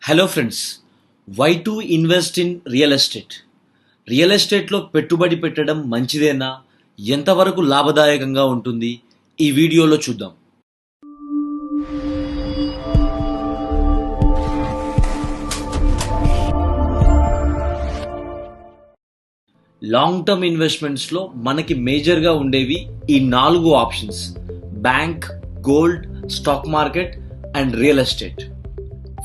Hello friends, why to invest in real estate? Real ఎస్టేట్లో పెట్టుబడి పెట్టడం మంచిదేనా? ఎంతవరకు లాభదాయకంగా ఉంటుంది? ఈ వీడియోలో చూద్దాం. లాంగ్ టర్మ్ ఇన్వెస్ట్మెంట్స్లో మనకి మేజర్గా ఉండేవి ఈ 4 options: bank, gold, stock market and real estate.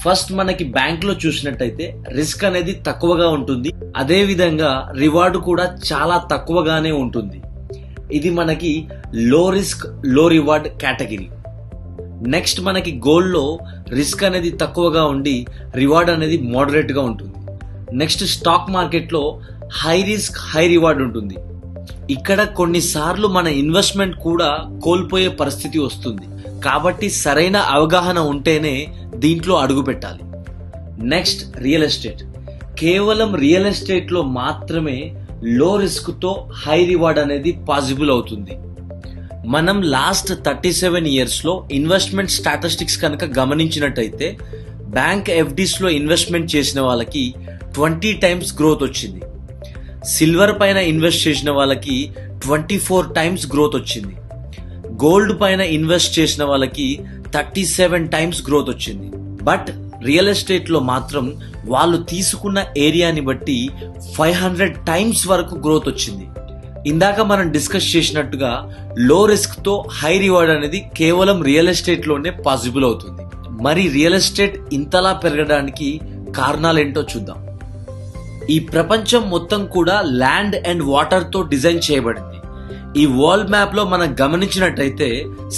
First మనకి బ్యాంక్ లో చూసినట్టయితే రిస్క్ అనేది తక్కువగా ఉంటుంది, అదే విధంగా రివార్డు కూడా చాలా తక్కువగానే ఉంటుంది. ఇది మనకి లో రిస్క్ లో రివార్డ్ కేటగిరీ. నెక్స్ట్ మనకి గోల్డ్ లో రిస్క్ అనేది తక్కువగా ఉండి రివార్డ్ అనేది మోడరేట్ గా ఉంటుంది. నెక్స్ట్ స్టాక్ మార్కెట్ లో హై రిస్క్ హై రివార్డ్ ఉంటుంది. ఇక్కడ కొన్నిసార్లు మన ఇన్వెస్ట్మెంట్ కూడా కోల్పోయే పరిస్థితి వస్తుంది, కాబట్టి సరైన అవగాహన ఉంటేనే దీంట్లో అడుగు పెట్టాలి. Next real estate. కేవలం రియల్ ఎస్టేట్ లో మాత్రమే లో రిస్క్ తో హై రివార్డ్ అనేది పాసిబుల్ అవుతుంది. మనం లాస్ట్ 37 years లో ఇన్వెస్ట్మెంట్ స్టాటిస్టిక్స్ కనుక గమనించినట్టయితే బ్యాంక్ ఎఫ్డీస్ లో ఇన్వెస్ట్మెంట్ చేసిన వాళ్ళకి 20 times గ్రోత్ వచ్చింది. సిల్వర్ పైన ఇన్వెస్ట్ చేసిన వాళ్ళకి 24 times గ్రోత్ వచ్చింది. గోల్డ్ పైన ఇన్వెస్ట్ చేసిన వాళ్ళకి 37 times గ్రోత్ వచ్చింది. బట్ రియల్ ఎస్టేట్ లో మాత్రం వాళ్ళు తీసుకున్న ఏరియాని బట్టి 500 times వరకు గ్రోత్ వచ్చింది. ఇందాక మనం డిస్కస్ చేసినట్టుగా లో రిస్క్ తో హై రివార్డ్ అనేది కేవలం రియల్ ఎస్టేట్ లోనే పాసిబుల్ అవుతుంది. మరి రియల్ ఎస్టేట్ ఇంతలా పెరగడానికి కారణాలేంటో చూద్దాం. ఈ ప్రపంచం మొత్తం కూడా ల్యాండ్ అండ్ వాటర్ తో డిజైన్ చేయబడింది. ఈ వరల్డ్ మ్యాప్ లో మనం గమనించినట్టయితే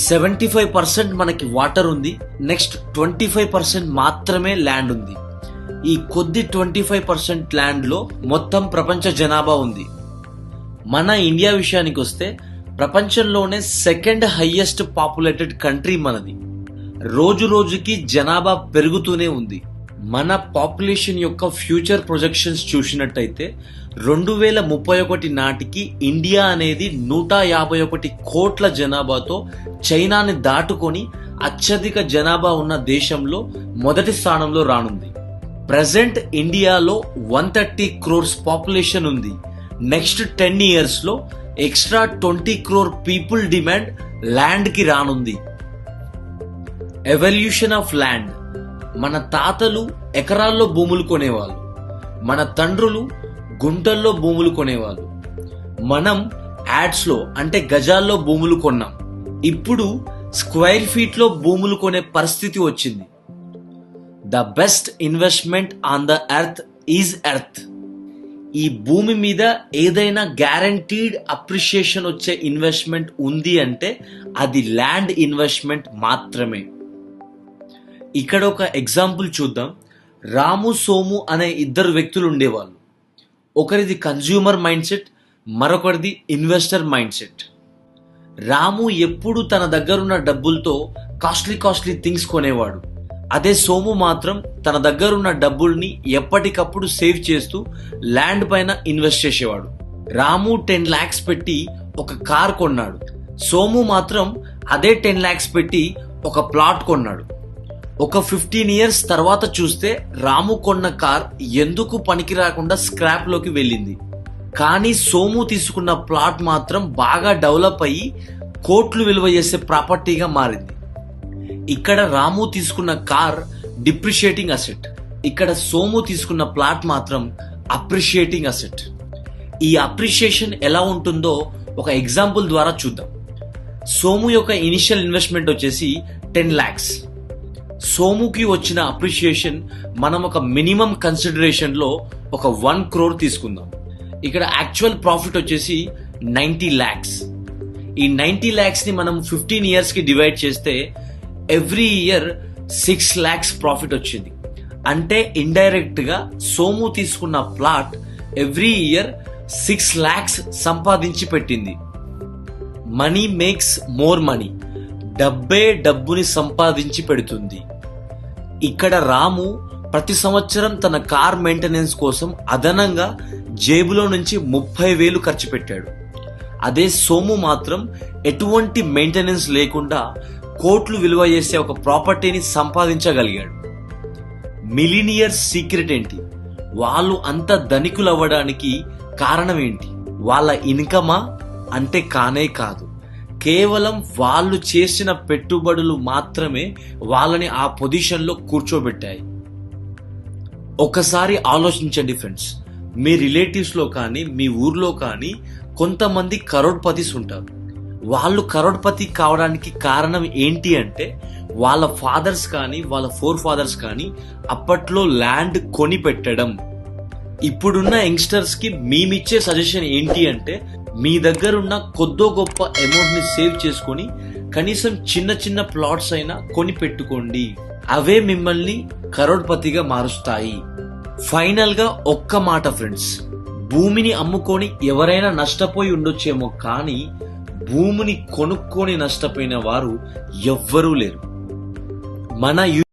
75% మనకి వాటర్ ఉంది, నెక్స్ట్ 25% మాత్రమే ల్యాండ్ ఉంది. ఈ కొద్ది 25% ల్యాండ్ లో మొత్తం ప్రపంచ జనాభా ఉంది. మన ఇండియా విషయానికి వస్తే ప్రపంచంలోనే సెకండ్ హైయెస్ట్ పాపులేటెడ్ కంట్రీ మనది. రోజు రోజుకి జనాభా పెరుగుతూనే ఉంది. మన పాపులేషన్ యొక్క ఫ్యూచర్ ప్రొజెక్షన్స్ చూసినట్టయితే 2031 నాటికి ఇండియా అనేది 151 కోట్ల జనాభాతో చైనాని దాటుకొని అత్యధిక జనాభా ఉన్న దేశంలో మొదటి స్థానంలో రానుంది. ప్రెసెంట్ ఇండియాలో 130 crores పాపులేషన్ ఉంది. నెక్స్ట్ 10 years లో extra 20 crore people demand land కి రానుంది. Evolution of land. మన తాతలు ఎకరాల్లో భూములు కొనేవాళ్ళు, మన తండ్రులు గుంటల్లో భూములు కొనేవాళ్ళు. మనం యాడ్స్ లో అంటే గజాల్లో భూములు కొన్నాం. ఇప్పుడు స్క్వేర్ ఫీట్ లో భూములు కొనే పరిస్థితి వచ్చింది. The best investment on the earth is earth. ఈ భూమి మీద ఏదైనా గ్యారంటీడ్ అప్రిషియేషన్ వచ్చే ఇన్వెస్ట్మెంట్ ఉంది అంటే అది ల్యాండ్ ఇన్వెస్ట్మెంట్ మాత్రమే. ఇక్కడ ఒక ఎగ్జాంపుల్ చూద్దాం. రాము, సోము అనే 2 వ్యక్తులు ఉండేవాళ్ళు. ఒకరిది కన్జ్యూమర్ మైండ్ సెట్, మరొకరిది ఇన్వెస్టర్ మైండ్ సెట్. రాము ఎప్పుడు తన దగ్గరున్న డబ్బులతో కాస్ట్లీ థింగ్స్ కొనేవాడు. అదే సోము మాత్రం తన దగ్గరున్న డబ్బుల్ని ఎప్పటికప్పుడు సేవ్ చేస్తూ ల్యాండ్ పైన ఇన్వెస్ట్ చేసేవాడు. రాము 10 lakhs పెట్టి ఒక కార్ కొన్నాడు. సోము మాత్రం అదే 10 lakhs పెట్టి ఒక ప్లాట్ కొన్నాడు. ఒక 15 years తర్వాత చూస్తే రాము కొన్న కార్ ఎందుకు పనికి రాకుండా స్క్రాప్ లోకి వెళ్ళింది. కానీ సోము తీసుకున్న ప్లాట్ మాత్రం బాగా డెవలప్ అయ్యి కోట్లు విలువ చేసే ప్రాపర్టీగా మారింది. ఇక్కడ రాము తీసుకున్న కార్ డిప్రిషియేటింగ్ అసెట్, ఇక్కడ సోము తీసుకున్న ప్లాట్ మాత్రం అప్రిషియేటింగ్ అసెట్. ఈ అప్రిషియేషన్ ఎలా ఉంటుందో ఒక ఎగ్జాంపుల్ ద్వారా చూద్దాం. సోము యొక్క ఇనిషియల్ ఇన్వెస్ట్మెంట్ వచ్చేసి 10 lakhs. సోముకి వచ్చిన అప్రిషియేషన్ మనం ఒక మినిమం కన్సిడరేషన్ లో ఒక 1 crore తీసుకుందాం. ఇక్కడ యాక్చువల్ ప్రాఫిట్ వచ్చేసి 90 lakhs. ఈ 90 lakhs ని మనం 15 years కి డివైడ్ చేస్తే ఎవ్రీ ఇయర్ 6 lakhs ప్రాఫిట్ వచ్చింది. అంటే ఇండైరెక్ట్ గా సోము తీసుకున్న ప్లాట్ ఎవ్రీ ఇయర్ 6 lakhs సంపాదించి పెట్టింది. Money makes more money. డబ్బే డబ్బుని సంపాదించి పెడుతుంది. ఇక్కడ రాము ప్రతి సంవత్సరం తన కార్ మెయింటెనెన్స్ కోసం అదనంగా జేబులో నుంచి 30,000 ఖర్చు పెట్టాడు. అదే సోము మాత్రం ఎటువంటి మెయింటెనెన్స్ లేకుండా కోట్లు విలువ చేసే ఒక ప్రాపర్టీని సంపాదించగలిగాడు. మిలీనియర్స్ సీక్రెట్ ఏంటి? వాళ్ళు అంత ధనికులు అవ్వడానికి కారణం ఏంటి? వాళ్ళ ఇన్కమా అంటే కానే కాదు. కేవలం వాళ్ళు చేసిన పెట్టుబడులు మాత్రమే వాళ్ళని ఆ పొజిషన్లో కూర్చోబెట్టాయి. ఒకసారి ఆలోచించండి ఫ్రెండ్స్, మీ రిలేటివ్స్లో కానీ మీ ఊర్లో కానీ కొంతమంది కరోడ్పతిస్ ఉంటారు. వాళ్ళు కరోడ్పతి కావడానికి కారణం ఏంటి అంటే వాళ్ళ ఫాదర్స్ కానీ వాళ్ళ ఫోర్ ఫాదర్స్ కానీ అప్పట్లో ల్యాండ్ కొని పెట్టడం. ఇప్పుడున్న యంగ్స్టర్స్ కి మేమిచ్చే సజెషన్ ఏంటి అంటే మీ దగ్గర ఉన్న కొద్దో గొప్ప అమౌంట్ ని సేవ్ చేసుకొని కనీసం చిన్న చిన్న ప్లాట్స్ అయినా కొని పెట్టుకోండి. అవే మిమ్మల్ని కరోడ్పతిగా మారుస్తాయి. ఫైనల్ గా ఒక్క మాట ఫ్రెండ్స్, భూమిని అమ్ముకొని ఎవరైనా నష్టపోయి ఉండొచ్చేమో కానీ భూమిని కొనుక్కొని నష్టపోయిన వారు ఎవ్వరూ లేరు. మన